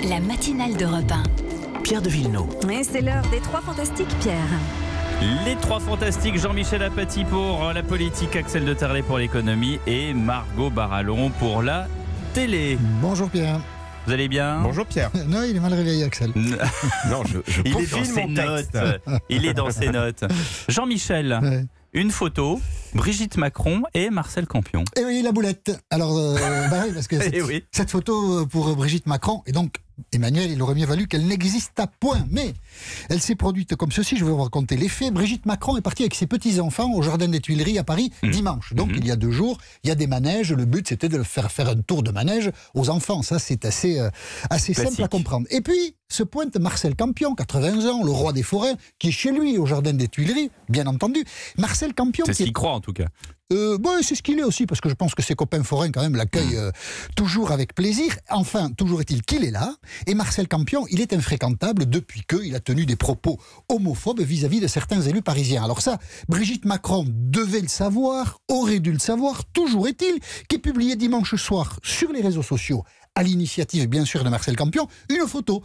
La matinale d'Europe 1. Pierre de Villeneuve. Et c'est l'heure des 3 fantastiques, Pierre. Les 3 fantastiques, Jean-Michel Apathy pour la politique, Axel de Terlet pour l'économie et Margot Barallon pour la télé. Bonjour Pierre. Vous allez bien? Bonjour Pierre. Non, il est mal réveillé, Axel. Non, Il est dans ses notes. Il est dans ses notes. Jean-Michel, Ouais. une photo, Brigitte Macron et Marcel Campion. Et oui, la boulette. Alors, bah oui, parce que Eh oui. cette photo pour Brigitte Macron, et donc Emmanuel, il aurait mieux valu qu'elle n'existe à point. Mais elle s'est produite comme ceci, je vais vous raconter les faits. Brigitte Macron est partie avec ses petits-enfants au Jardin des Tuileries à Paris dimanche. Donc il y a 2 jours, il y a des manèges. Le but, c'était de faire un tour de manège aux enfants. Ça, c'est assez simple à comprendre. Et puis, se pointe Marcel Campion, 80 ans, le roi des forêts, qui est chez lui au Jardin des Tuileries, bien entendu. Marcel Campion... C'est ce qu'il croit en tout cas. Bon, c'est ce qu'il est aussi, parce que je pense que ses copains forains, quand même, l'accueillent toujours avec plaisir. Enfin, toujours est-il qu'il est là. Et Marcel Campion, il est infréquentable depuis qu'il a tenu des propos homophobes vis-à-vis de certains élus parisiens. Alors ça, Brigitte Macron devait le savoir, aurait dû le savoir. Toujours est-il qu'il publié dimanche soir sur les réseaux sociaux, à l'initiative bien sûr de Marcel Campion, une photo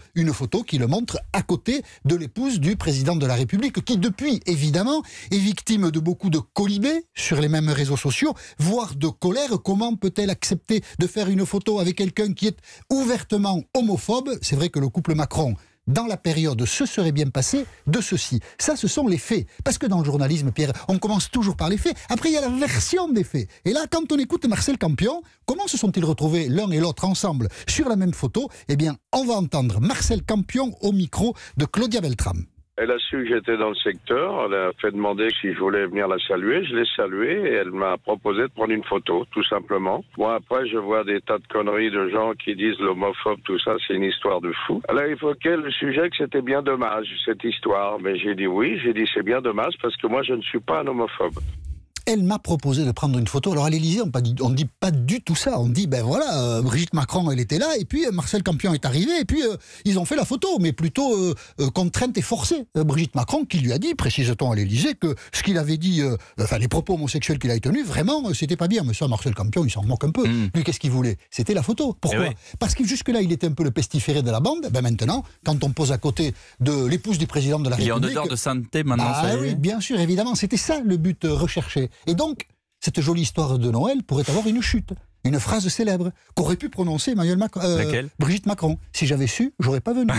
qui le montre à côté de l'épouse du président de la République, qui depuis, évidemment, est victime de beaucoup de colibés sur les mêmes réseaux sociaux, voire de colère. Comment peut-elle accepter de faire une photo avec quelqu'un qui est ouvertement homophobe? C'est vrai que le couple Macron, dans la période, se serait bien passé de ceci. Ça, ce sont les faits. Parce que dans le journalisme, Pierre, on commence toujours par les faits. Après, il y a la version des faits. Et là, quand on écoute Marcel Campion, comment se sont-ils retrouvés l'un et l'autre ensemble sur la même photo? Eh bien, on va entendre Marcel Campion au micro de Claudia Beltram. Elle a su que j'étais dans le secteur, elle a fait demander si je voulais venir la saluer, je l'ai saluée et elle m'a proposé de prendre une photo, tout simplement. Bon, après, je vois des tas de conneries de gens qui disent l'homophobe, tout ça, c'est une histoire de fou. Elle a évoqué le sujet que c'était bien dommage, cette histoire, mais j'ai dit oui, j'ai dit c'est bien dommage parce que moi je ne suis pas un homophobe. Elle m'a proposé de prendre une photo. Alors à l'Élysée, on ne dit pas du tout ça. On dit, ben voilà, Brigitte Macron, elle était là, et puis Marcel Campion est arrivé, et puis ils ont fait la photo, mais plutôt contrainte et forcée. Brigitte Macron qui lui a dit, précise-t-on à l'Élysée, que ce qu'il avait dit, les propos homosexuels qu'il a tenus, vraiment, c'était pas bien. Mais ça, Marcel Campion, il s'en moque un peu. Lui, qu'est-ce qu'il voulait? C'était la photo. Pourquoi? Eh oui. Parce que jusque-là, il était un peu le pestiféré de la bande. Ben maintenant, quand on pose à côté de l'épouse du président de la Il est République... en odeur de sainteté maintenant. Ah ça y est. oui, bien sûr, évidemment, c'était ça le but recherché. Et donc, cette jolie histoire de Noël pourrait avoir une chute, une phrase célèbre qu'aurait pu prononcer Laquelle? Brigitte Macron. Si j'avais su, j'aurais pas venu.